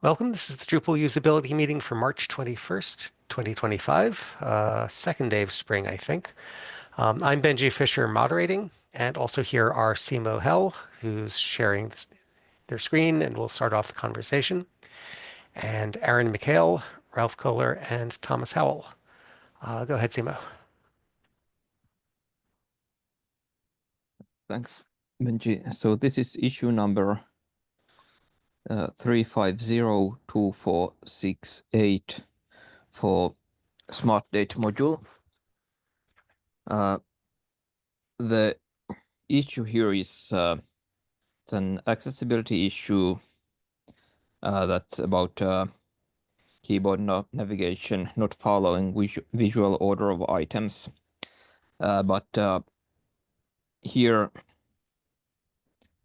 Welcome. This is the Drupal usability meeting for March 21st, 2025, second day of spring, I think. I'm Benji Fisher moderating, and also here are Simo Hell, who's sharing their screen and will start off the conversation, and Aaron McHale, Ralph Kohler, and Thomas Howell. Go ahead, Simo. Thanks, Benji. So this is issue number 3502468 for Smart Date module. The issue here is it's an accessibility issue that's about keyboard navigation not following visual order of items. But here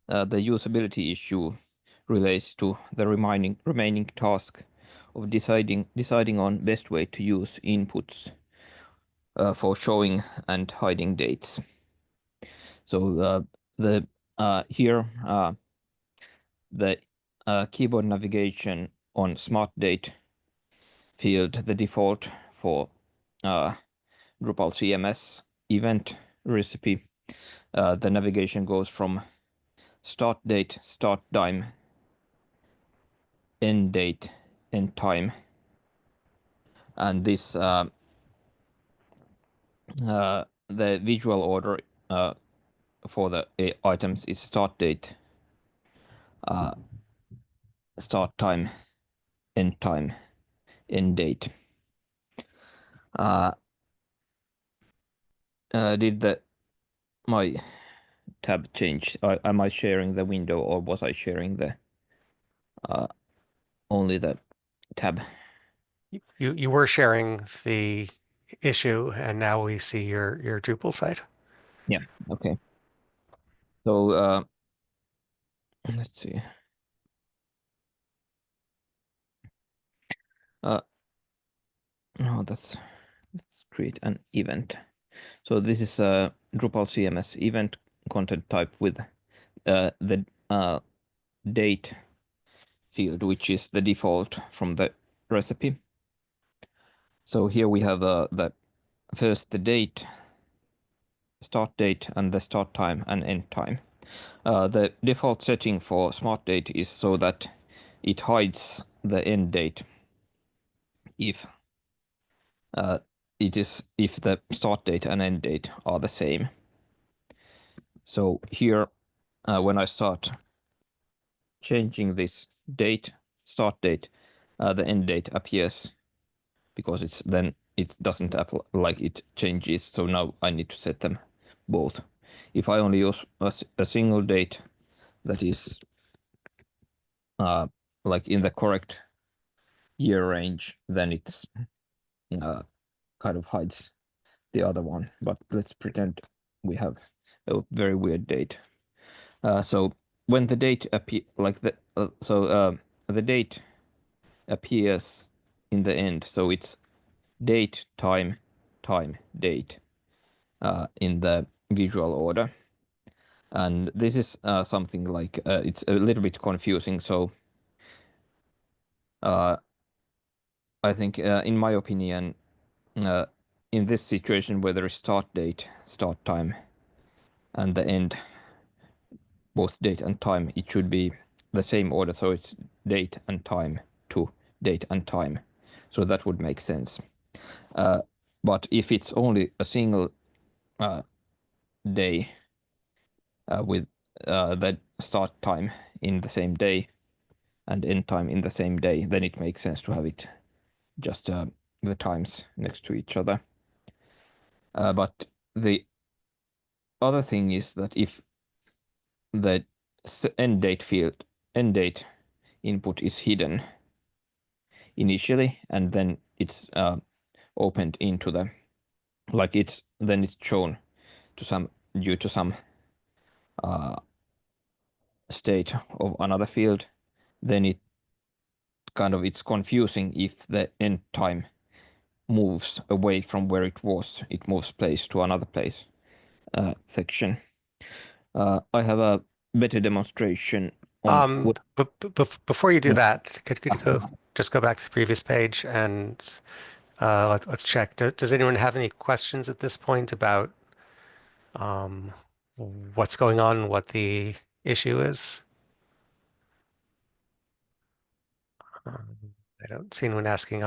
the usability issue relates to the remaining task of deciding on best way to use inputs for showing and hiding dates. So the keyboard navigation on Smart Date field, the default for Drupal CMS event recipe, the navigation goes from start date, start time, end date, end time, and this the visual order for the items is start date, start time, end time, end date. Did my tab change? Am I sharing the window, or was I sharing the only the tab? You were sharing the issue, and now we see your Drupal site. Yeah. Okay. So let's see. No, let's create an event. So this is a Drupal CMS event content type with the date field, which is the default from the recipe. So here we have the date, start date, and the start time and end time. The default setting for Smart Date is so that it hides the end date if if the start date and end date are the same. So here, when I start changing this date, start date, the end date appears because it doesn't apply, like it changes. So now I need to set them both. If I only use a single date that is like in the correct year range, then it's kind of hides the other one. But let's pretend we have a very weird date. So when the date the date appears in the end, so it's date, time, time, date in the visual order. And this is something like it's a little bit confusing. So I think, in my opinion, in this situation where there is start date, start time, and the end, both date and time, it should be the same order. So it's date and time to date and time. So that would make sense. But if it's only a single day with the start time in the same day and end time in the same day, then it makes sense to have it just the times next to each other. But the other thing is that if the end date input is hidden initially, and then it's opened into the, like it's shown to some due to some state of another field, then it's confusing if the end time moves away from where it was. It moves place to another place section. I have a better demonstration But before you do Yeah. that, could you just go back to the previous page and let's check. Does anyone have any questions at this point about um, what's going on, what the issue is? Um, I don't see anyone asking.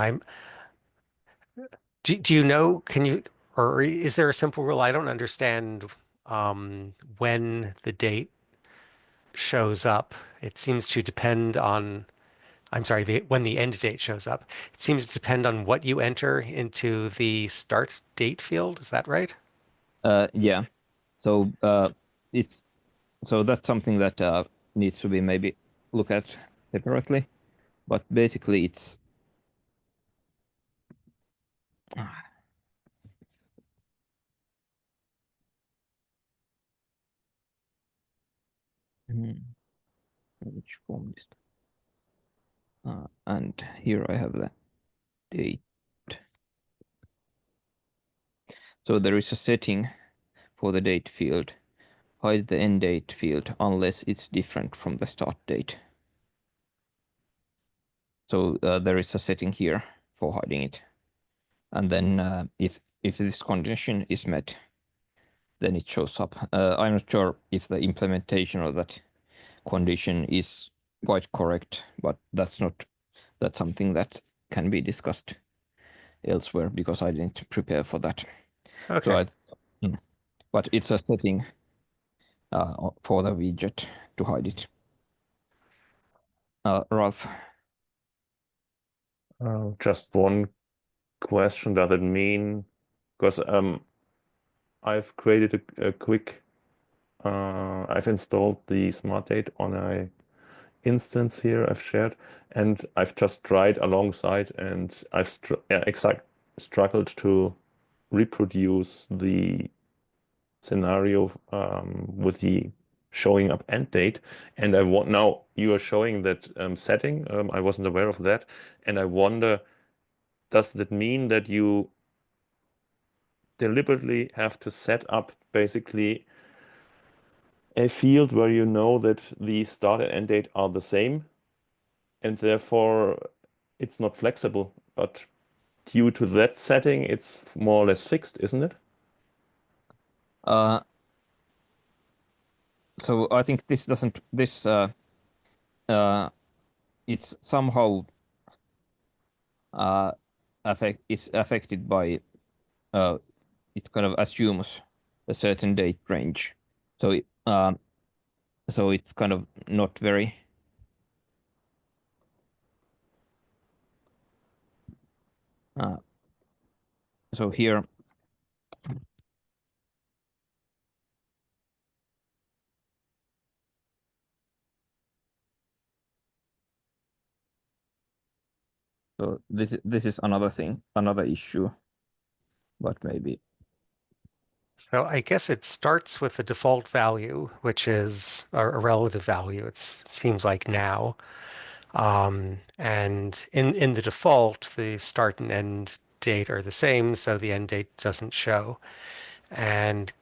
Do you know, can you, or is there a simple rule? I don't understand when the date shows up. It seems to depend on, I'm sorry, when the end date shows up. It seems to depend on what you enter into the start date field. Is that right? Yeah. So it's so that's something that needs to be maybe look at separately. But basically, it's Hmm, which form is and here I have the date. So there is a setting for the date field. Hide the end date field unless it's different from the start date. So there is a setting here for hiding it. And then if this condition is met, then it shows up. I'm not sure if the implementation of that condition is quite correct, but that's something that can be discussed elsewhere because I didn't prepare for that. So Okay. but it's a setting for the widget to hide it. Ralph, Just one question. Does it mean, because I've created a quick, I've installed the smart date on a instance here I've shared, and I've just tried alongside, and I've struggled to reproduce the scenario with the showing up end date. And I want now you are showing that setting. I wasn't aware of that, and I wonder, does that mean that you deliberately have to set up basically a field where you know that the start and end date are the same, and therefore it's not flexible, but due to that setting, it's more or less fixed, isn't it? uh, so I think this doesn't this it's somehow uh, it's affected by it kind of assumes a certain date range. So so it's kind of not very uh, so here so this is another thing, another issue, but maybe So I guess it starts with the default value, which is a relative value. It seems like now. And in the default, the start and end date are the same, so the end date doesn't show. And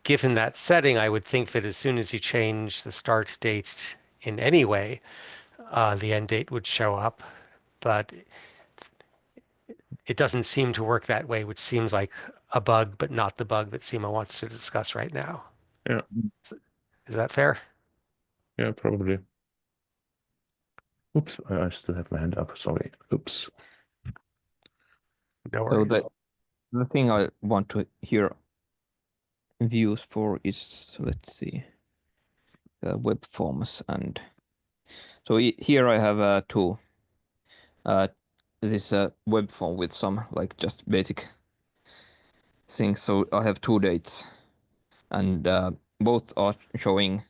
given that setting, I would think that as soon as you change the start date in any way, the end date would show up. But it doesn't seem to work that way, which seems like a bug, but not the bug that Simo wants to discuss right now. Yeah, Is that fair? yeah, probably. Oops, I still have my hand up. Sorry. Oops. No so worries. the thing I want to hear views for is, let's see, web forms. And so here I have two this web form with some like just basic things. So I have two dates, and both are showing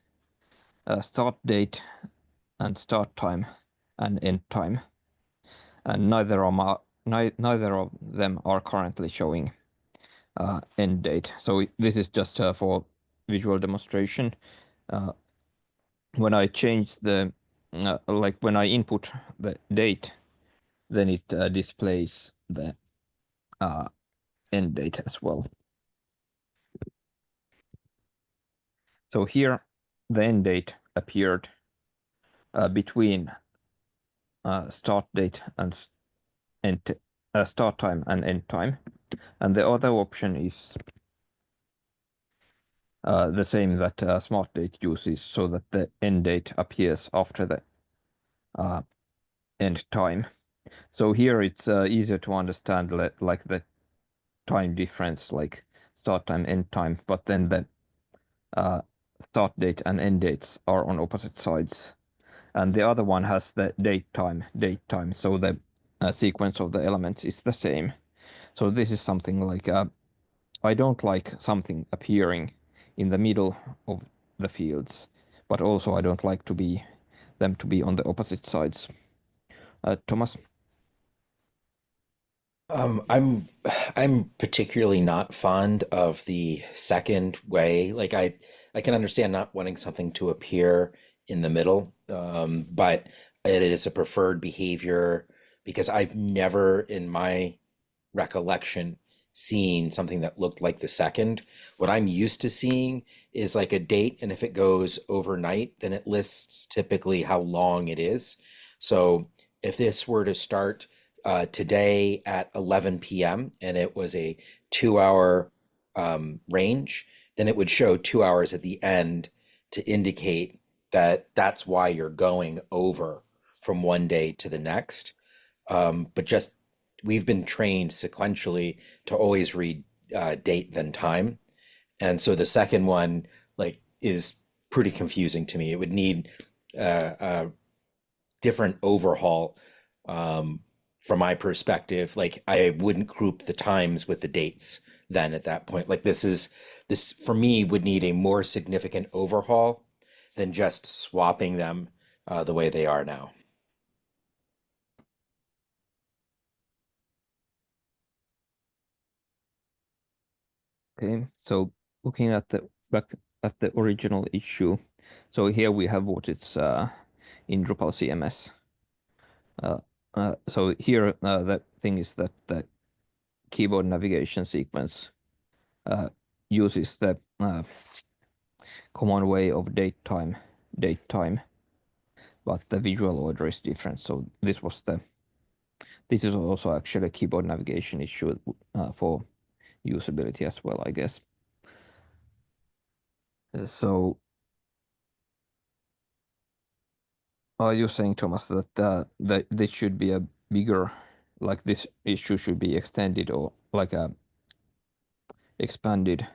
start date and start time and end time, and neither of them are currently showing end date. So this is just for visual demonstration. Uh, when I change the like when I input the date, then it displays the end date as well. So here the end date appeared between start date and end start time and end time. And the other option is the same that smart date uses, so that the end date appears after the end time. So here it's easier to understand like the time difference, like start time, end time, but then the start date and end dates are on opposite sides. And the other one has the date time, so the sequence of the elements is the same. So this is something like I don't like something appearing in the middle of the fields, but also I don't like them to be on the opposite sides. Thomas? I'm I'm particularly not fond of the second way. Like I can understand not wanting something to appear in the middle, but it is a preferred behavior because I've never in my recollection seeing something that looked like the second. What I'm used to seeing is like a date, and if it goes overnight, then it lists typically how long it is. So if this were to start today at 11 p.m. and it was a 2 hour range, then it would show 2 hours at the end to indicate that that's why you're going over from one day to the next. But just we've been trained sequentially to always read date then time, and so the second one like is pretty confusing to me. It would need a different overhaul from my perspective. Like I wouldn't group the times with the dates then at that point. Like this for me would need a more significant overhaul than just swapping them the way they are now. Okay, so looking at the back at the original issue, so here we have what it's in Drupal CMS. So here the thing is that the keyboard navigation sequence uses the common way of date time, but the visual order is different. So this is also actually a keyboard navigation issue for usability as well, I guess. So are you saying, Thomas, that this should be a bigger, like this issue should be extended or like expanded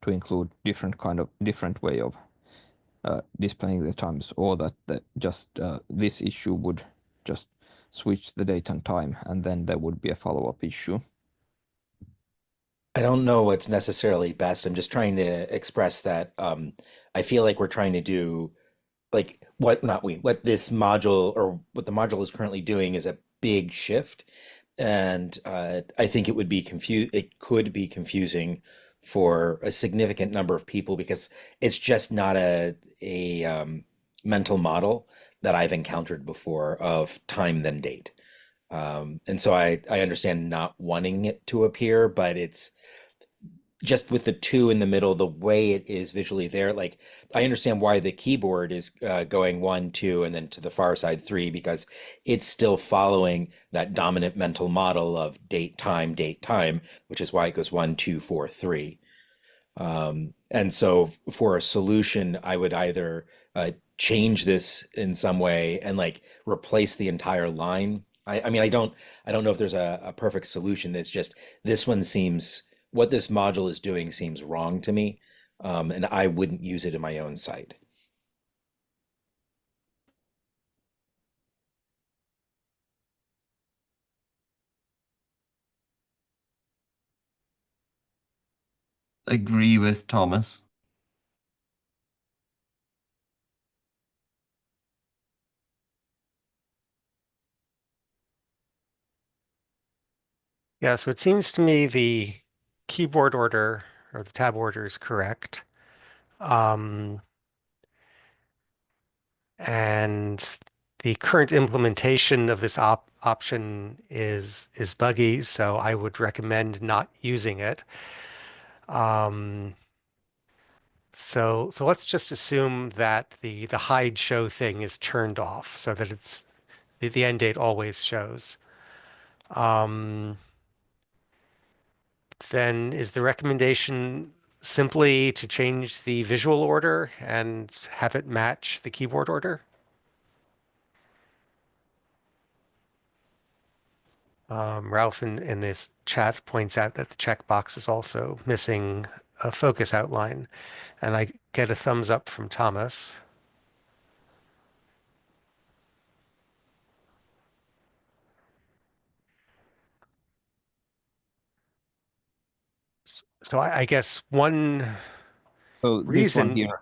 to include different way of displaying the times, or that just this issue would just switch the date and time, and then there would be a follow-up issue? I don't know what's necessarily best. I'm just trying to express that I feel like we're trying to do like what not we what this module or what the module is currently doing is a big shift, and I think it could be confusing for a significant number of people because it's just not a mental model that I've encountered before of time then date. And so I understand not wanting it to appear, but it's just with the two in the middle, the way it is visually there, like I understand why the keyboard is going one, two, and then to the far side three, because it's still following that dominant mental model of date, time, which is why it goes one, two, four, three. And so for a solution, I would either change this in some way and like replace the entire line. I mean, I don't know if there's a perfect solution. That's just this one seems what this module is doing seems wrong to me, and I wouldn't use it in my own site. Agree with Thomas. Yeah, so it seems to me the keyboard order or the tab order is correct. Um, and the current implementation of this option is buggy, so I would recommend not using it. Um, So let's just assume that the hide show thing is turned off so that it's the end date always shows. Then is the recommendation simply to change the visual order and have it match the keyboard order? Ralph in this chat points out that the checkbox is also missing a focus outline, and I get a thumbs up from Thomas. So I guess one So this one reason, here,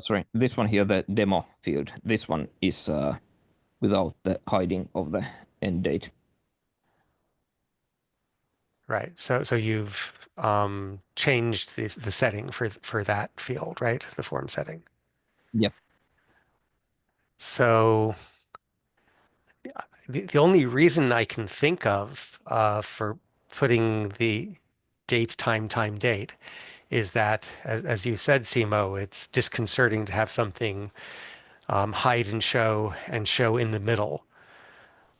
sorry, this one here, the demo field, this one is without the hiding of the end date. right? So you've changed the setting for that field, right? The form setting. Yep. So the only reason I can think of for putting the date, time, date is that, as you said, Simo, it's disconcerting to have something hide and show in the middle.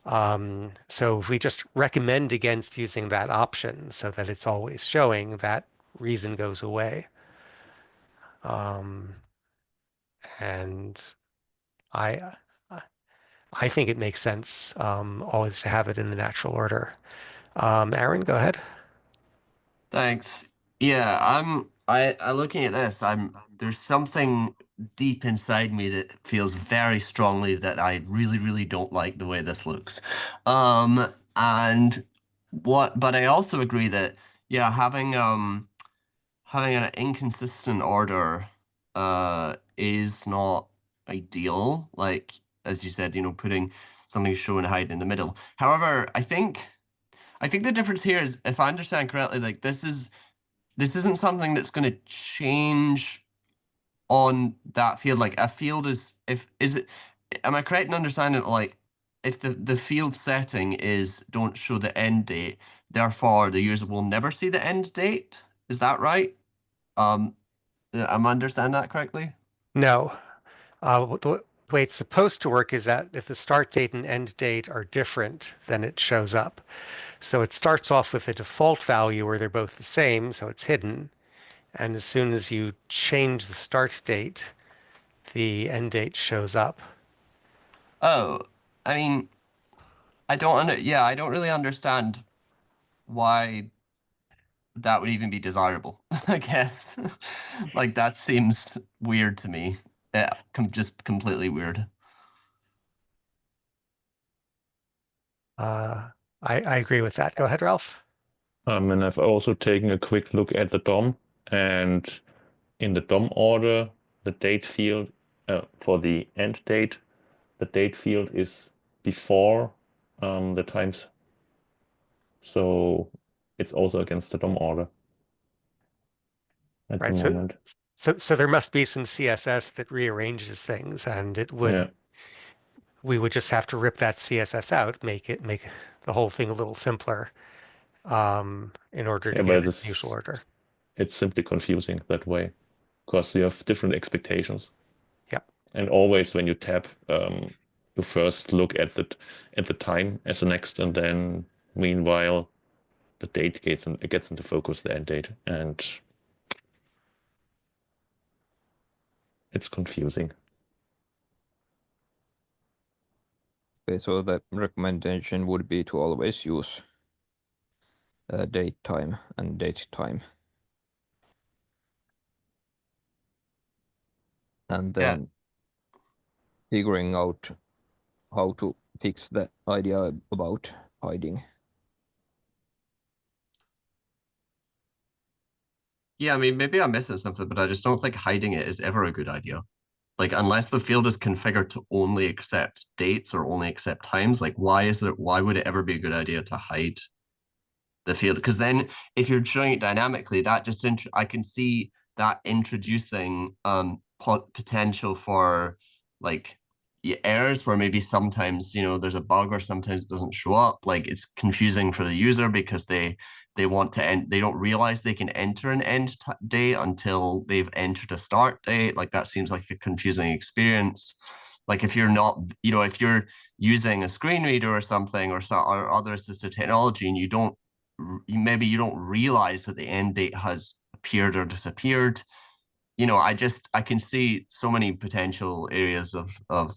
So if we just recommend against using that option so that it's always showing, that reason goes away. And I I think it makes sense always to have it in the natural order. Aaron, go ahead. Thanks. Yeah, I looking at this, there's something deep inside me that feels very strongly that I really, really don't like the way this looks. And but I also agree that yeah, having an inconsistent order is not ideal. Like as you said, putting something show and hide in the middle. However, I think the difference here is, if I understand correctly, like this isn't something that's going to change on that field. Like a field is, if is it, am I correct in understanding that, like if the field setting is don't show the end date, therefore the user will never see the end date? Is that right? Am I understanding that correctly? No. The way it's supposed to work is that if the start date and end date are different, then it shows up. So it starts off with a default value where they're both the same, so it's hidden. And as soon as you change the start date, the end date shows up. Oh, I mean, I don't really understand why that would even be desirable, I guess. Like that seems weird to me. Yeah, just completely weird. I agree with that. Go ahead, Ralph. And I've also taken a quick look at the DOM, and in the DOM order, the date field for the end date, the date field is before the times. So it's also against the DOM order at the Right. moment. So there must be some CSS that rearranges things, and Yeah. we would just have to rip that CSS out, make the whole thing a little simpler, in order to Yeah, get but it in usual order. it's simply confusing that way because you have different expectations. Yep. And always when you tap, you first look at the time as the next, and then meanwhile the date gets into focus, the end date, and it's confusing. Okay, so the recommendation would be to always use date time and date time. And then figuring out how to fix the idea about hiding. Yeah, I mean, maybe I'm missing something, but I just don't think hiding it is ever a good idea. Like, unless the field is configured to only accept dates or only accept times, like, why would it ever be a good idea to hide the field? Because then if you're showing it dynamically, that just, I can see that introducing potential for like errors where maybe sometimes, you know, there's a bug or sometimes it doesn't show up. Like it's confusing for the user because they want to end, they don't realize they can enter an end date until they've entered a start date. Like that seems like a confusing experience. Like if you're not, you know, if you're using a screen reader or something or other assistive technology and you don't, maybe you don't realize that the end date has appeared or disappeared. You know, I can see so many potential areas of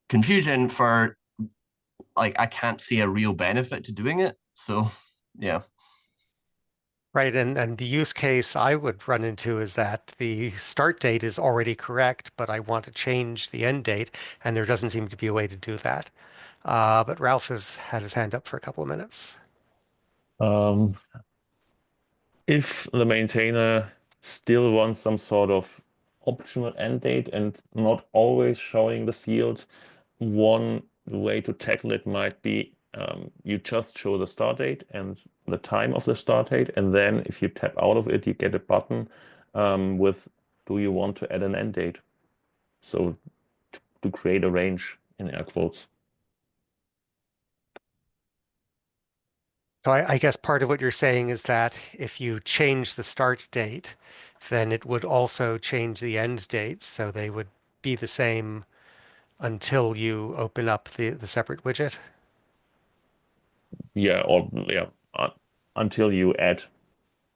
confusion for, like, I can't see a real benefit to doing it. So yeah. Right, and the use case I would run into is that the start date is already correct, but I want to change the end date, and there doesn't seem to be a way to do that. But Ralph has had his hand up for a couple of minutes. If the maintainer still wants some sort of optional end date and not always showing the field, one way to tackle it might be you just show the start date and the time of the start date, and then if you tap out of it, you get a button with do you want to add an end date? So to create a range in air quotes. So I guess part of what you're saying is that if you change the start date, then it would also change the end date, so they would be the same until you open up the separate widget. Yeah, or yeah, until you add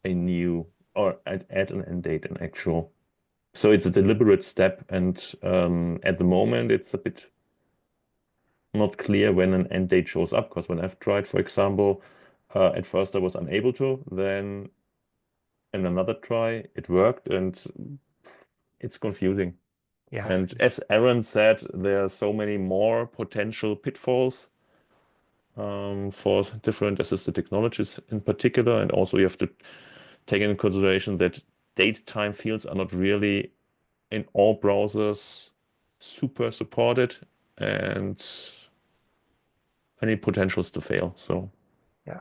a new or add an end date in actual. So it's a deliberate step, and at the moment it's a bit not clear when an end date shows up, because when I've tried, for example, at first I was unable to, then in another try it worked, and it's confusing. Yeah. And as Aaron said, there are so many more potential pitfalls for different assisted technologies in particular, and also you have to take into consideration that date time fields are not really in all browsers super supported, and any potentials to fail. So Yeah.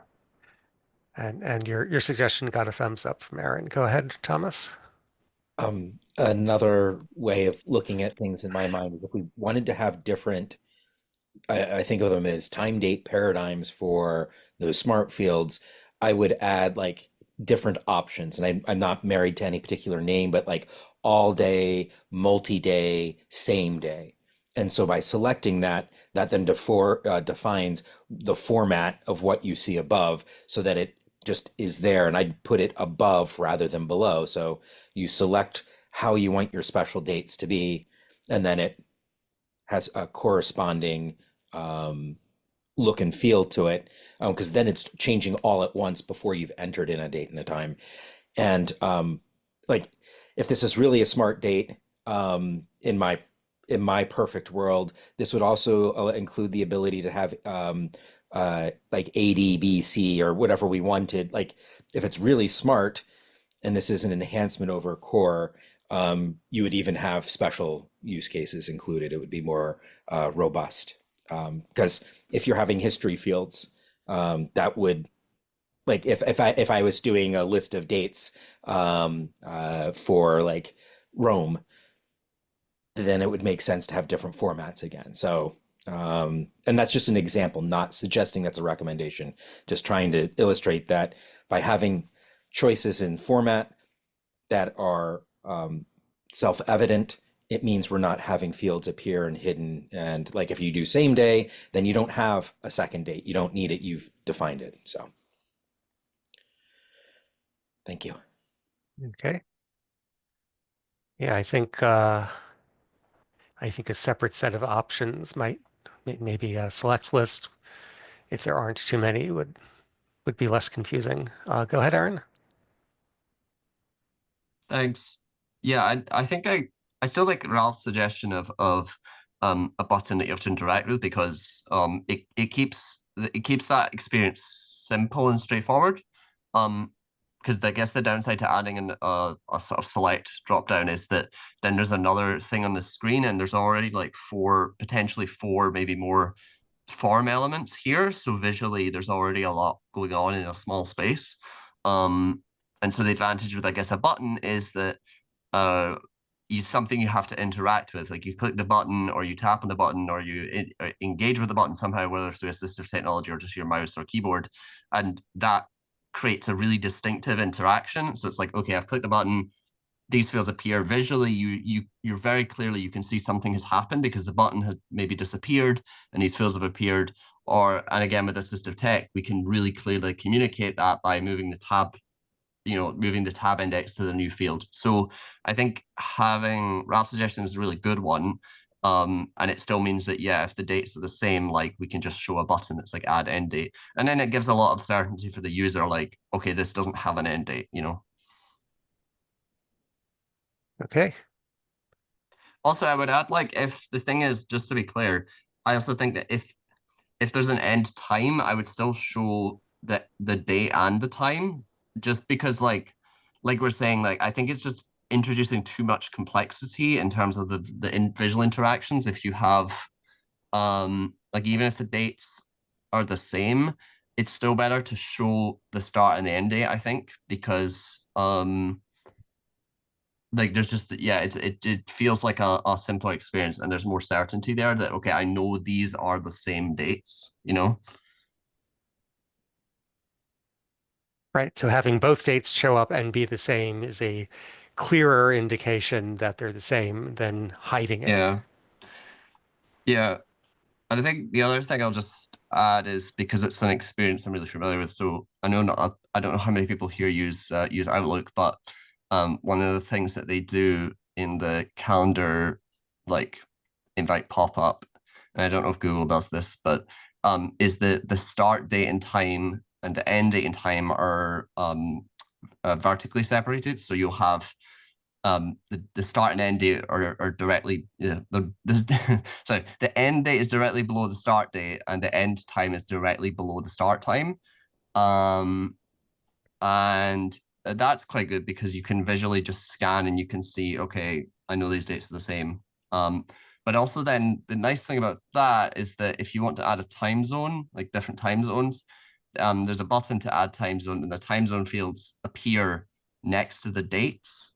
And your suggestion got a thumbs up from Aaron. Go ahead, Thomas. Another way of looking at things in my mind is if we wanted to have different, I think of them as time date paradigms for those smart fields, I would add like different options. And I'm not married to any particular name, but like all day, multi-day, same day. And so by selecting that, that then defines the format of what you see above so that it just is there. And I'd put it above rather than below. So you select how you want your special dates to be, and then it has a corresponding look and feel to it, because then it's changing all at once before you've entered in a date and a time. And like if this is really a smart date, in my perfect world, this would also include the ability to have like A, D, B, C, or whatever we wanted. Like if it's really smart, and this is an enhancement over core, you would even have special use cases included. It would be more robust. Because if you're having history fields, that would, like if I was doing a list of dates for like Rome, then it would make sense to have different formats again. So and that's just an example, not suggesting that's a recommendation, just trying to illustrate that by having choices in format that are self-evident, it means we're not having fields appear and hidden. And like if you do same day, then you don't have a second date. You don't need it. You've defined it. So thank you. Okay. Yeah, I think a separate set of options might maybe a select list, if there aren't too many, would be less confusing. Go ahead, Aaron. Thanks. Yeah, I think I still like Ralph's suggestion of a button that you have to interact with, because it keeps that experience simple and straightforward. Because I guess the downside to adding a sort of select drop down is that then there's another thing on the screen and there's already like potentially four, maybe more form elements here. So visually, there's already a lot going on in a small space. And so the advantage with, I guess, a button is that something you have to interact with. Like you click the button, or you tap on the button, or you engage with the button somehow, whether through assistive technology or just your mouse or keyboard, and that creates a really distinctive interaction. So it's like, okay, I've clicked the button, these fields appear visually. You're very clearly, you can see something has happened because the button has maybe disappeared and these fields have appeared. And again, with assistive tech, we can really clearly communicate that by moving the tab index to the new field. So I think having Ralph's suggestion is a really good one. And it still means that, yeah, if the dates are the same, like we can just show a button that's like add end date. And then it gives a lot of certainty for the user, like, okay, this doesn't have an end date, Okay. Also, I would add, like, if the thing is, just to be clear, I also think that if there's an end time, I would still show the date and the time, just because like we're saying, like I think it's just introducing too much complexity in terms of the visual interactions. If you have like even if the dates are the same, it's still better to show the start and the end date, I think, because like there's just, yeah, it feels like a simpler experience, and there's more certainty there that, okay, I know these are the same dates, Right. So having both dates show up and be the same is a clearer indication that they're the same than hiding it. Yeah. And I think the other thing I'll just add is, because it's an experience I'm really familiar with. So I don't know how many people here use Outlook, but one of the things that they do in the calendar, like invite pop-up, and I don't know if Google does this, but is the start date and time and the end date and time are vertically separated. So you'll have the start and end date are directly, sorry, the end date is directly below the start date, and the end time is directly below the start time. And that's quite good because you can visually just scan and you can see, okay, I know these dates are the same. But also then the nice thing about that is that if you want to add a time zone, like different time zones, there's a button to add time zone, and the time zone fields appear next to the dates.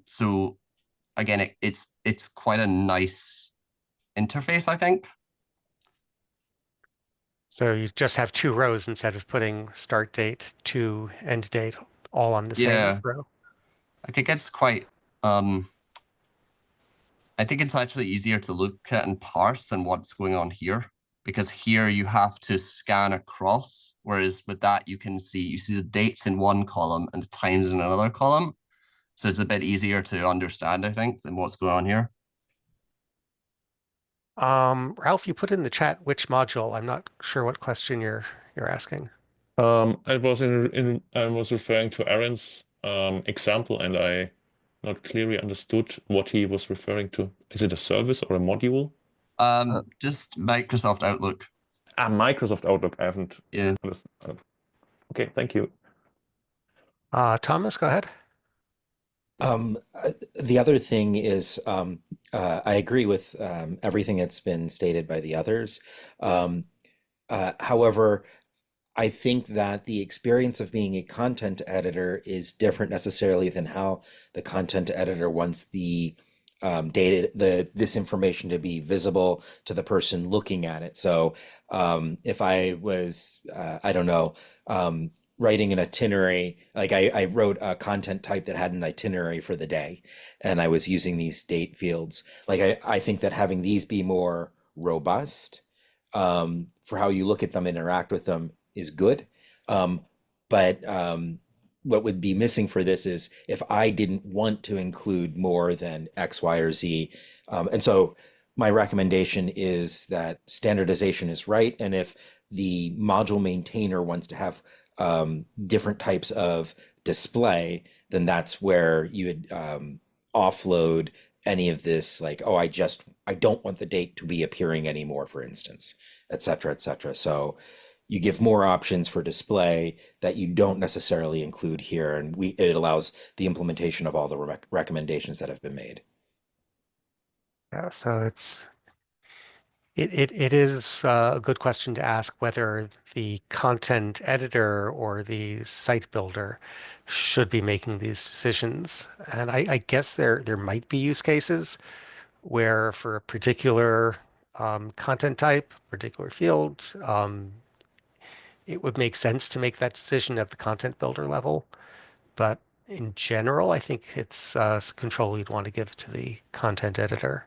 So again, it's quite a nice interface, I think. So you just have two rows instead of putting start date to end date all on the Yeah. same row. I think it's quite I think it's actually easier to look at and parse than what's going on here, because here you have to scan across, whereas with that you see the dates in one column and the times in another column. So it's a bit easier to understand, I think, than what's going on here. Ralph, you put in the chat which module. I'm not sure what question you're asking. I was referring to Aaron's example, and I not clearly understood what he was referring to. Is it a service or a module? Just Microsoft Outlook. Microsoft Outlook. I haven't understood. Okay, thank you. Thomas, go ahead. The other thing is, I agree with everything that's been stated by the others. However, I think that the experience of being a content editor is different necessarily than how the content editor wants the this information to be visible to the person looking at it. So if I was, I don't know, writing an itinerary, like I wrote a content type that had an itinerary for the day, and I was using these date fields. Like I think that having these be more robust for how you look at them, interact with them, is good. But what would be missing for this is if I didn't want to include more than X, Y, or Z. And so my recommendation is that standardization is right. And if the module maintainer wants to have different types of display, then that's where you would offload any of this, like, oh, I don't want the date to be appearing anymore, for instance, et cetera, et cetera. So you give more options for display that you don't necessarily include here, and it allows the implementation of all the recommendations that have been made. Yeah, so it's It is a good question to ask whether the content editor or the site builder should be making these decisions. And I guess there might be use cases where for a particular content type, particular field, it would make sense to make that decision at the content builder level. But in general, I think it's control you'd want to give to the content editor.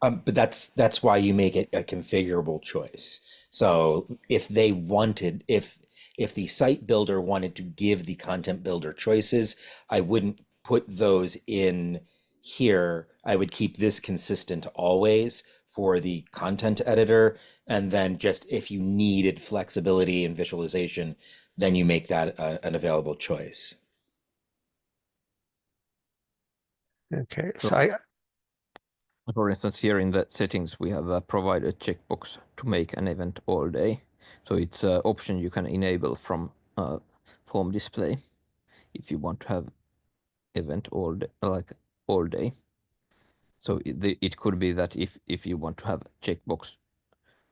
But that's why you make it a configurable choice. So if they wanted, if the site builder wanted to give the content builder choices, I wouldn't put those in here. I would keep this consistent always for the content editor, and then just if you needed flexibility and visualization, then you make that an available choice. Okay, So- so I For instance, here in the settings, we have provided checkbox to make an event all day. So it's an option you can enable from form display if you want to have event all day, like all day. So it could be that if you want to have checkbox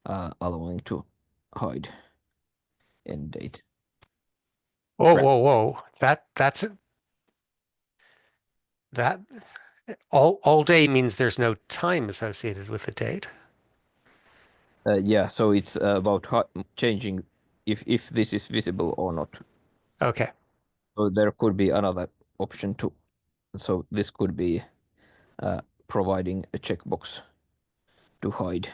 allowing to hide end date. whoa, Right. whoa. That all day means there's no time associated with the date. Yeah, so it's about changing if this is visible or not. Okay. So there could be another option too. So this could be providing a checkbox to hide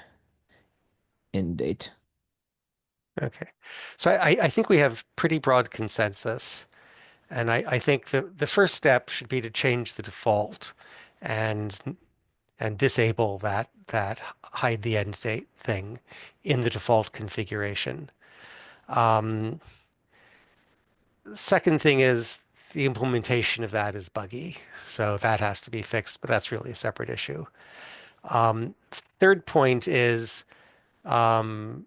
end date. Okay. So I think we have pretty broad consensus. And I think the first step should be to change the default and disable that hide the end date thing in the default configuration. Second thing is the implementation of that is buggy, so that has to be fixed, but that's really a separate issue. Third point is to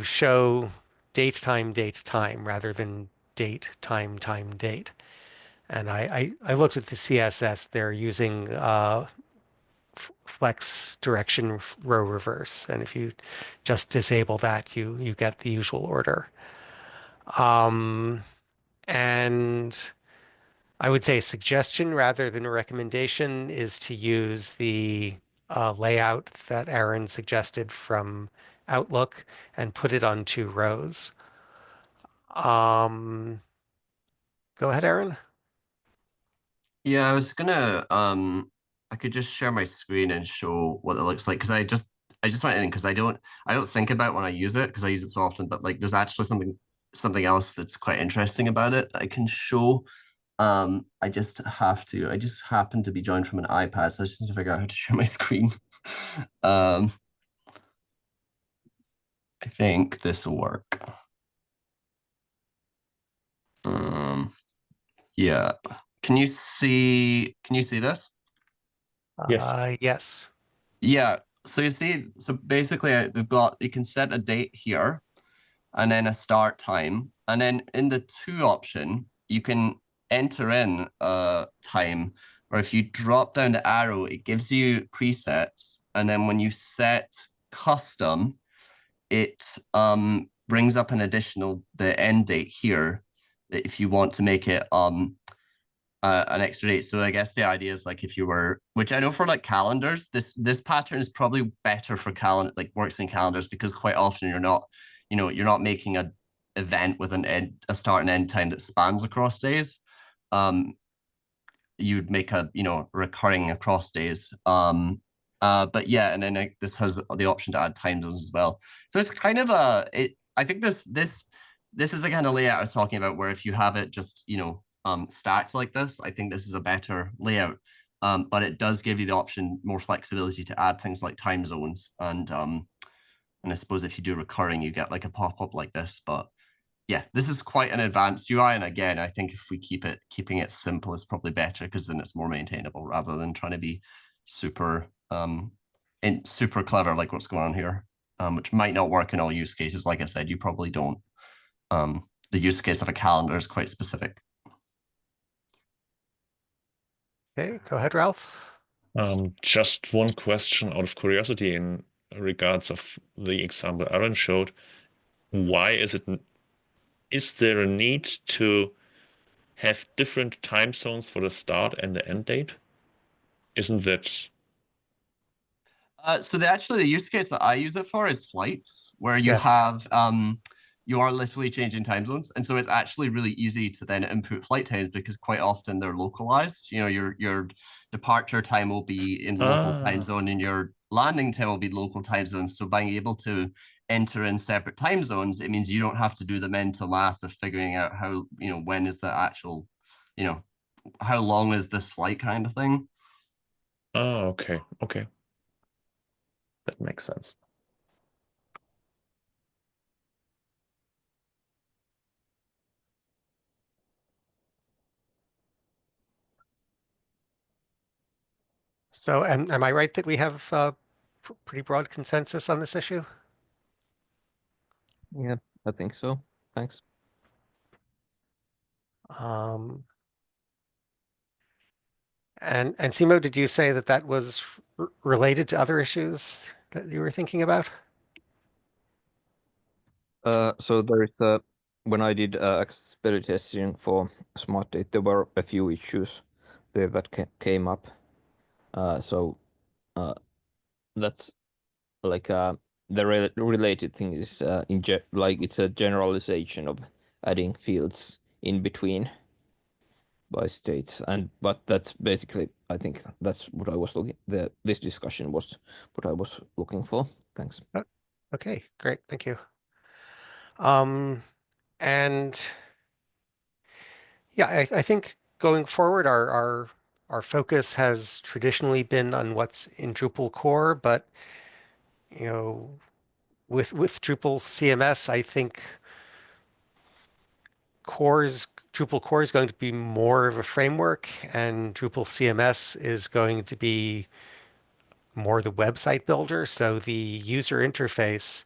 show date, time, rather than date, time, date. And I looked at the CSS. They're using flex direction row reverse. And if you just disable that, you get the usual order. And I would say a suggestion rather than a recommendation is to use the layout that Aaron suggested from Outlook and put it on 2 rows. Go ahead, Aaron. Yeah, I was gonna I could just share my screen and show what it looks like because I just went in because I don't think about when I use it because I use it so often, but like there's actually something else that's quite interesting about it that I can show. I just happen to be joined from an iPad, so I just need to figure out how to share my screen. I think this will work. Yeah. Can you see this? Yes. Yes. Yeah. So you see, so basically you can set a date here and then a start time. And then in the to option, you can enter in a time, or if you drop down the arrow, it gives you presets. And then when you set custom, it brings up the end date here that if you want to make it an extra date. So I guess the idea is like if you were, which I know for like calendars, this pattern is probably better for like works in calendars because quite often you're not making a event with a start and end time that spans across days. You'd make a recurring across days. But yeah, and then this has the option to add time zones as well. So it's kind of I think this is the kind of layout I was talking about where if you have it just stacked like this, I think this is a better layout. But it does give you the option, more flexibility to add things like time zones and I suppose if you do recurring, you get like a pop-up like this. But yeah, this is quite an advanced UI. And again, I think if we keeping it simple is probably better because then it's more maintainable rather than trying to be super super clever like what's going on here, which might not work in all use cases. Like I said, you probably don't. The use case of a calendar is quite specific. Okay, go ahead, Ralph. Just one question out of curiosity in regards of the example Aaron showed. Why is there a need to have different time zones for the start and the end date? Isn't that... So the use case that I use it for is flights, where you Yes. have you are literally changing time zones, and so it's actually really easy to then input flight times because quite often they're localized. You know, your departure time will be in local time zone, and your landing time will be local time zones. So being able to enter in separate time zones, it means you don't have to do the mental math of figuring out how, you know, when is the actual, you know, how long is this flight kind of thing. Oh, okay. That makes sense. So, am I right that we have pretty broad consensus on this issue? Yeah, I think so. Thanks. And Simo, did you say that that was related to other issues that you were thinking about? So there is when I did accessibility testing for Smart Date, there were a few issues there that came up. So that's like the related thing is like it's a generalization of adding fields in between by states, but that's basically, I think that's what I was looking. This discussion was what I was looking for. Thanks. Okay, great, thank you. And yeah, I think going forward, our focus has traditionally been on what's in Drupal core, but you know, with Drupal CMS, I think Drupal core is going to be more of a framework, and Drupal CMS is going to be more the website builder. So the user interface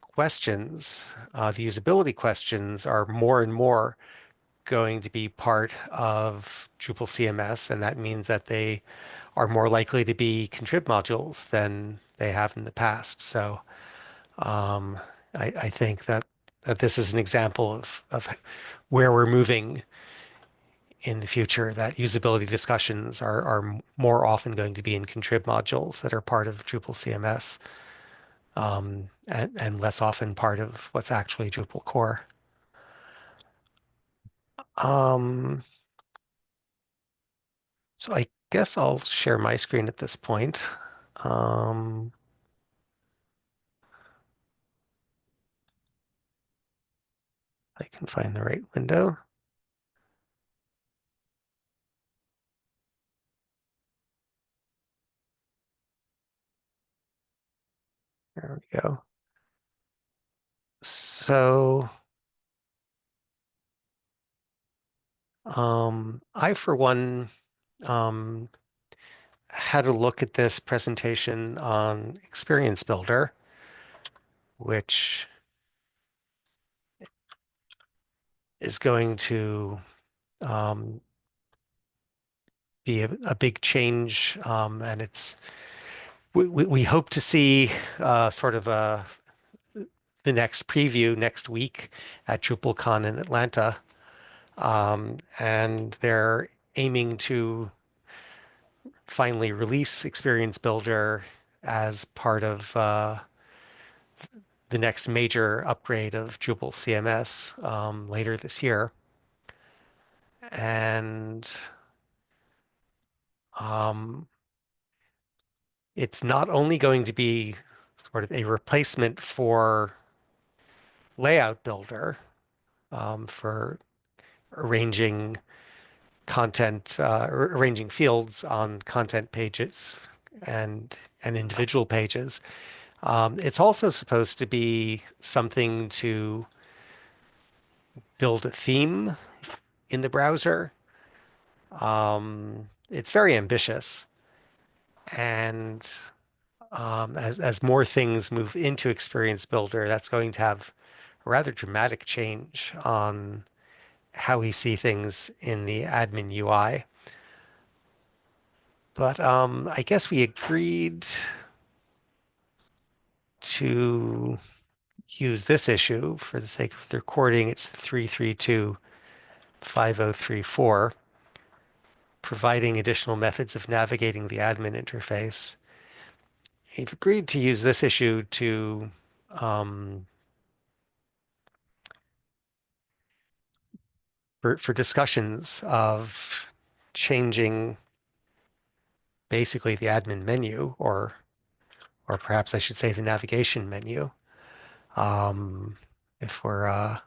questions, the usability questions are more and more going to be part of Drupal CMS, and that means that they are more likely to be contrib modules than they have in the past. So I think that this is an example of where we're moving in the future, that usability discussions are more often going to be in contrib modules that are part of Drupal CMS, and less often part of what's actually Drupal core. So I guess I'll share my screen at this point. Um, I can find the right window. There we go. So I, for one, um, had a look at this presentation on Experience Builder, which is going to be a big change, and we hope to see sort of the next preview next week at DrupalCon in Atlanta, and they're aiming to finally release Experience Builder as part of the next major upgrade of Drupal CMS later this year. And it's not only going to be sort of a replacement for Layout Builder for arranging content, arranging fields on content pages and individual pages. It's also supposed to be something to build a theme in the browser. It's very ambitious, and as more things move into Experience Builder, that's going to have a rather dramatic change on how we see things in the admin UI. But I guess we agreed to use this issue for the sake of the recording. It's 3325034, providing additional methods of navigating the admin interface. We've agreed to use this issue to for discussions of changing basically the admin menu, or perhaps I should say the navigation menu. If we're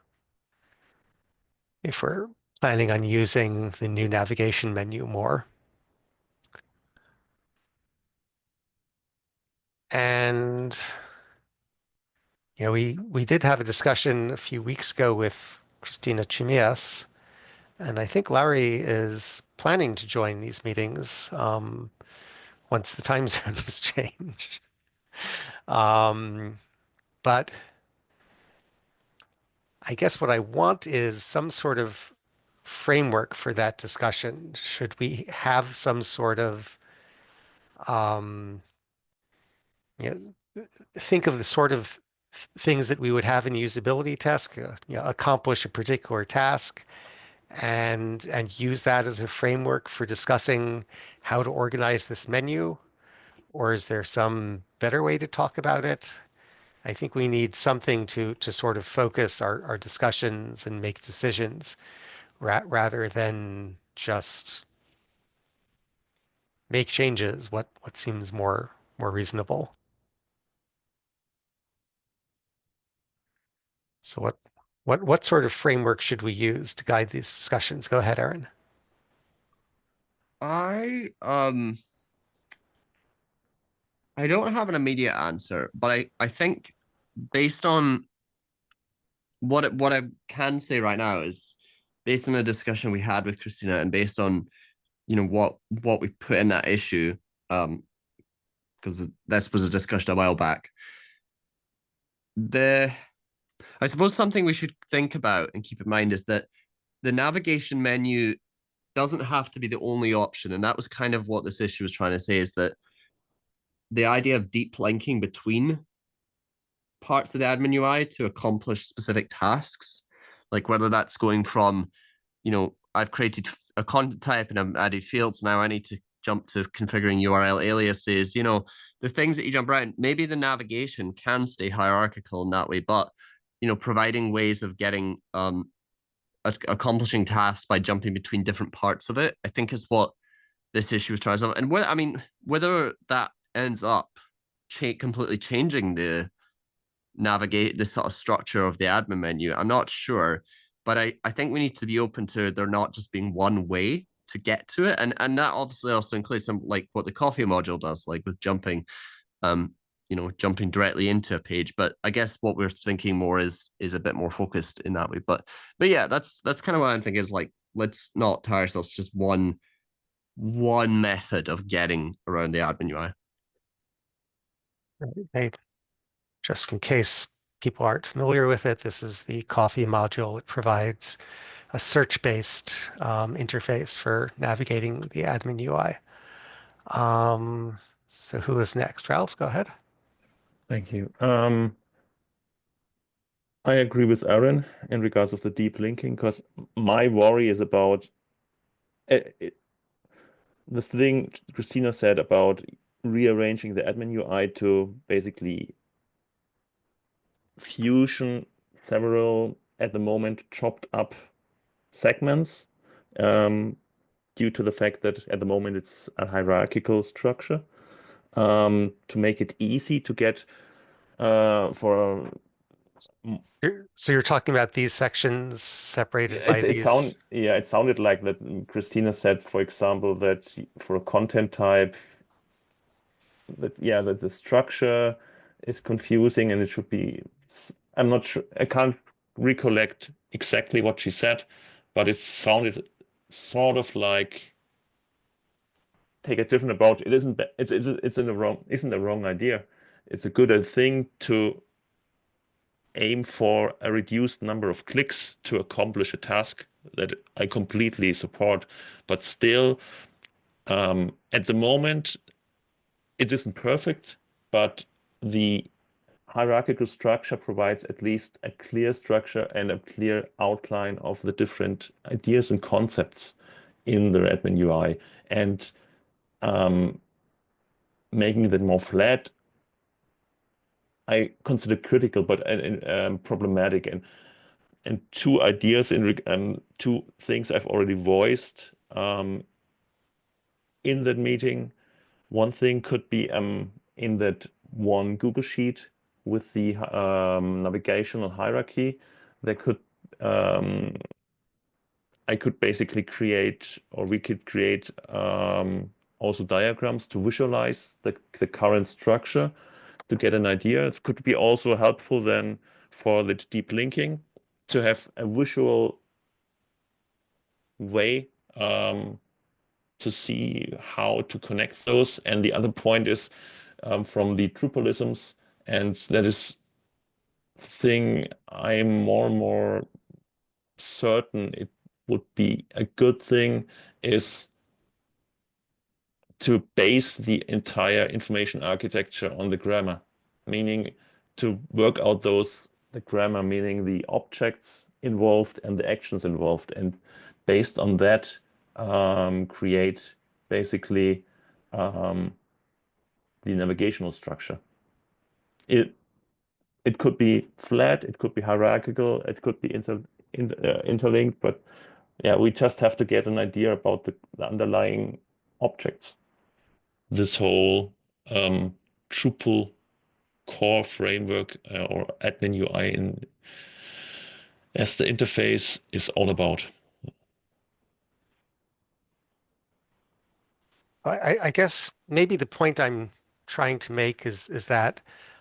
planning on using the new navigation menu more. And we did have a discussion a few weeks ago with Christina Chimias, and I think Larry is planning to join these meetings once the time zones change. But I guess what I want is some sort of framework for that discussion. Should we have some sort of, think of the sort of things that we would have in usability task, accomplish a particular task, and use that as a framework for discussing how to organize this menu? Or is there some better way to talk about it? I think we need something to sort of focus our discussions and make decisions rather than just make changes. What seems more reasonable? So what sort of framework should we use to guide these discussions? Go ahead, Aaron. I don't have an immediate answer, but I think based on what I can say right now is based on the discussion we had with Christina and based on what we put in that issue, because this was a discussion a while back. I suppose something we should think about and keep in mind is that the navigation menu doesn't have to be the only option, and that was kind of what this issue was trying to say, is that the idea of deep linking between parts of the admin UI to accomplish specific tasks, like whether that's going from, I've created a content type and I've added fields. Now I need to jump to configuring URL aliases, the things that you jump around. Maybe the navigation can stay hierarchical in that way, but, providing ways of getting, accomplishing tasks by jumping between different parts of it, I think is what this issue is trying to solve. And whether that ends up completely changing the sort of structure of the admin menu, I'm not sure, but I think we need to be open to there not just being one way to get to it, and that obviously also includes some, like what the coffee module does, like with jumping jumping directly into a page. But I guess what we're thinking more is a bit more focused in that way. But yeah, that's kind of what I'm thinking, is like, let's not tie ourselves just one method of getting around the admin UI. Hey, just in case people aren't familiar with it, this is the coffee module. It provides a search-based interface for navigating the admin UI. So who is next? Ralph, go ahead. Thank you. I agree with Aaron in regards of the deep linking, because my worry is about the thing Christina said about rearranging the admin UI to basically fusion several, at the moment, chopped up segments, due to the fact that at the moment it's a hierarchical structure, to make it easy to get for. So you're talking about these sections separated by these? It sounded like that Christina said, for example, that for a content type, that the structure is confusing and it should be. I'm not sure. I can't recollect exactly what she said, but it sounded sort of like, take a different approach. It isn't. Isn't a wrong idea. It's a good thing to aim for a reduced number of clicks to accomplish a task that I completely support, but still At the moment, it isn't perfect, but the hierarchical structure provides at least a clear structure and a clear outline of the different ideas and concepts in the admin UI. And making that more flat, I consider critical, but problematic. And two ideas two things I've already voiced in that meeting. One thing could be in that one Google Sheet with the navigational hierarchy, there could I could basically create, or we could create also diagrams to visualize the current structure to get an idea. It could be also helpful then for the deep linking to have a visual way to see how to connect those. And the other point is from the Drupalisms, and that is thing I'm more and more certain it would be a good thing, is to base the entire information architecture on the grammar, meaning to work out the grammar, meaning the objects involved and the actions involved, and based on that, create basically the navigational structure. It could be flat, it could be hierarchical, it could be interlinked, but yeah, we just have to get an idea about the underlying objects. This whole Drupal core framework or admin UI as the interface is all about. I guess maybe the point I'm trying to make is that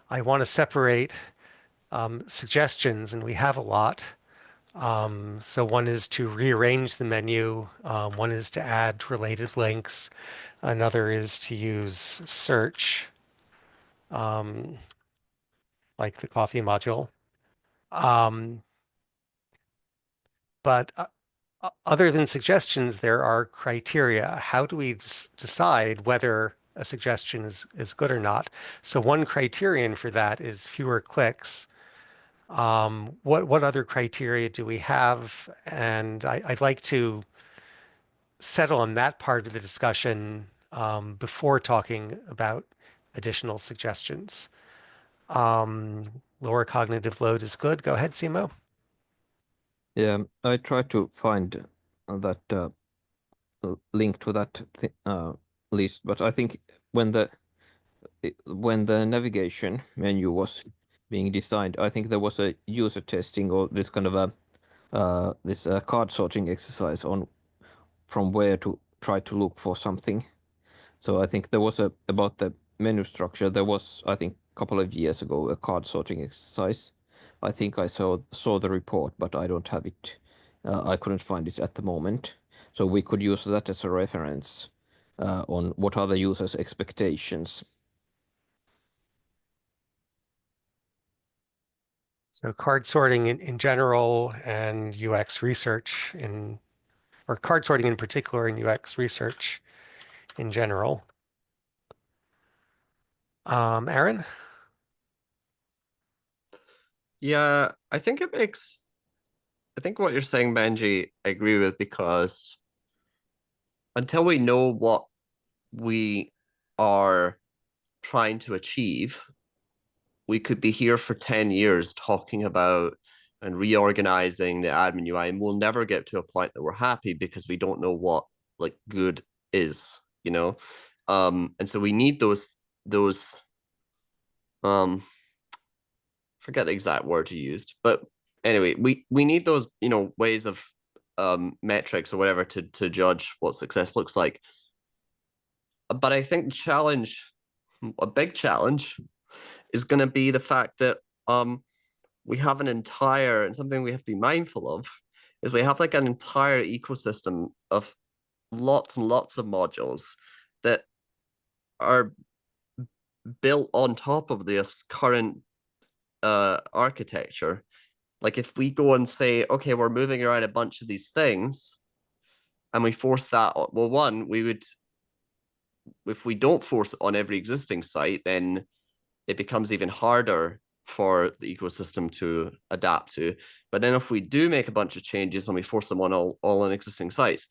I want to separate suggestions, and we have a lot. So one is to rearrange the menu, one is to add related links, another is to use search, like the coffee module. But other than suggestions, there are criteria. How do we decide whether a suggestion is good or not? So one criterion for that is fewer clicks. What other criteria do we have? And I'd like to settle on that part of the discussion before talking about additional suggestions. Lower cognitive load is good. Go ahead, Simo. Yeah, I tried to find that link to that list, but I think when the navigation menu was being designed, I think there was a user testing or this kind of a this card sorting exercise on from where to try to look for something. So I think there was about the menu structure. There was, I think, a couple of years ago a card sorting exercise. I think I saw the report, but I don't have it. I couldn't find it at the moment. So we could use that as a reference on what are the users' expectations. So card sorting in general and UX research or card sorting in particular in UX research in general. Aaron? Yeah, I think what you're saying, Benji, I agree with, because until we know what we are trying to achieve, we could be here for 10 years talking about and reorganizing the admin UI, and we'll never get to a point that we're happy because we don't know what like good is, you know? And so we need those forget the exact word you used, but anyway, we need those, you know, ways of metrics or whatever to judge what success looks like. But I think a big challenge is going to be the fact that we have and something we have to be mindful of is we have like an entire ecosystem of lots and lots of modules that are built on top of this current architecture. Like if we go and say, okay, we're moving around a bunch of these things and we force that, well, one, we would if we don't force it on every existing site, then it becomes even harder for the ecosystem to adapt to. But then if we do make a bunch of changes and we force them on all on existing sites,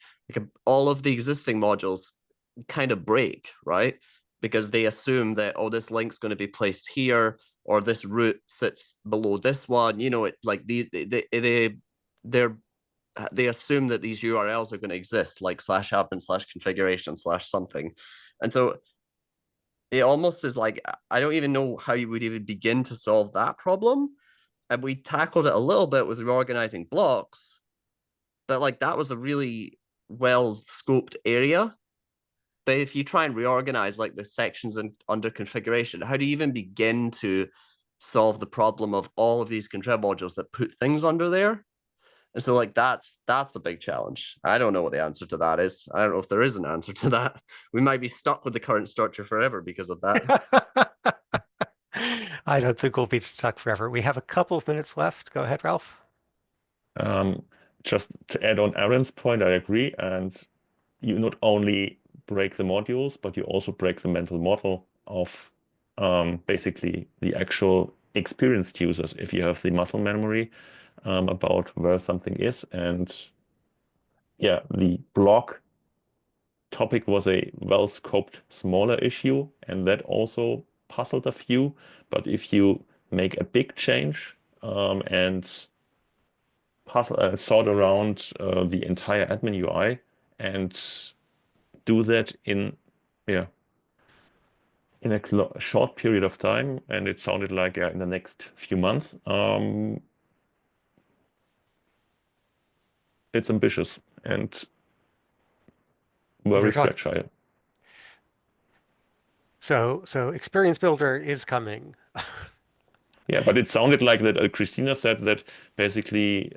all of the existing modules kind of break, right? Because they assume that, oh, this link's going to be placed here, or this route sits below this one. You know, it like they assume that these URLs are going to exist, like /admin/configuration/something. And so it almost is like, I don't even know how you would even begin to solve that problem. And we tackled it a little bit with reorganizing blocks, but like that was a really well scoped area. But if you try and reorganize like the sections under configuration, how do you even begin to solve the problem of all of these contrib modules that put things under there? And so like that's a big challenge. I don't know what the answer to that is. I don't know if there is an answer to that. We might be stuck with the current structure forever because of that. I don't think we'll be stuck forever. We have a couple of minutes left. Go ahead, Ralph. Just to add on Aaron's point, I agree. And you not only break the modules, but you also break the mental model of basically the actual experienced users. If you have the muscle memory about where something is, and yeah, the block topic was a well-scoped smaller issue, and that also puzzled a few. But if you make a big change and sort around the entire admin UI and do that in a short period of time, and it sounded like in the next few months, it's ambitious and very fragile. So Experience Builder is coming. Yeah, but it sounded like that. Christina said that basically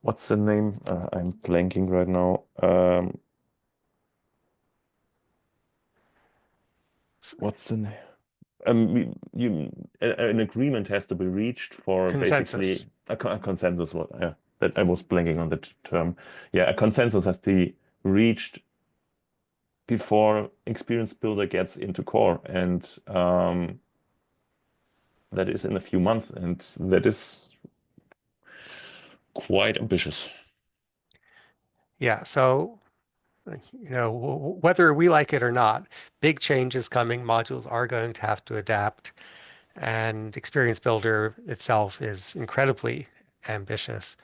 what's the name? I'm blanking right now. What's the name? An agreement has to be reached for Consensus. basically a consensus. Yeah, that I was blanking on that term. Yeah, a consensus has to be reached before Experience Builder gets into core, and that is in a few months, and that is quite ambitious. Yeah, so whether we like it or not, big change is coming. Modules are going to have to adapt, and Experience Builder itself is incredibly ambitious.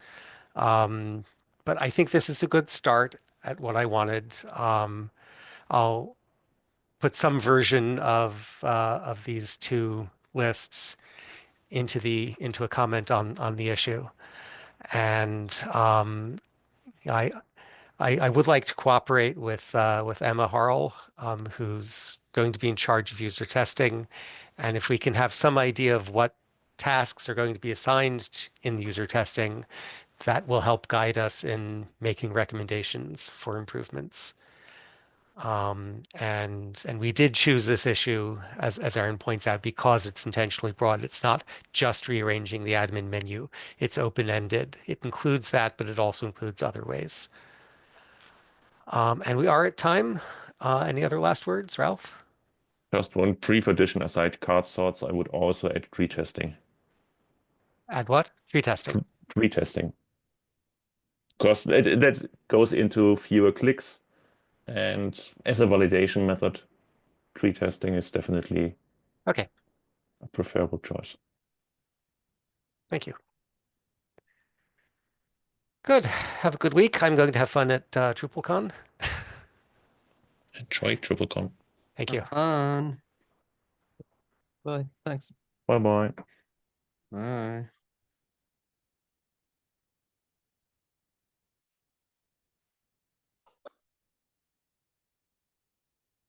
But I think this is a good start at what I wanted. I'll put some version of these two lists into a comment on the issue, and I would like to cooperate with Emma Harrell, who's going to be in charge of user testing, and if we can have some idea of what tasks are going to be assigned in the user testing, that will help guide us in making recommendations for improvements. And we did choose this issue, as Aaron points out, because it's intentionally broad. It's not just rearranging the admin menu. It's open-ended. It includes that, but it also includes other ways. And we are at time. Any other last words, Ralph? Just one brief addition aside card sorts, I would also add tree testing. Add what? Tree testing. Tree testing. Because that goes into fewer clicks, and as a validation method, tree testing is definitely Okay. a preferable choice. Thank you. Good. Have a good week. I'm going to have fun at DrupalCon. Enjoy DrupalCon. Thank you. Have fun. Bye. Thanks. Bye-bye. Bye.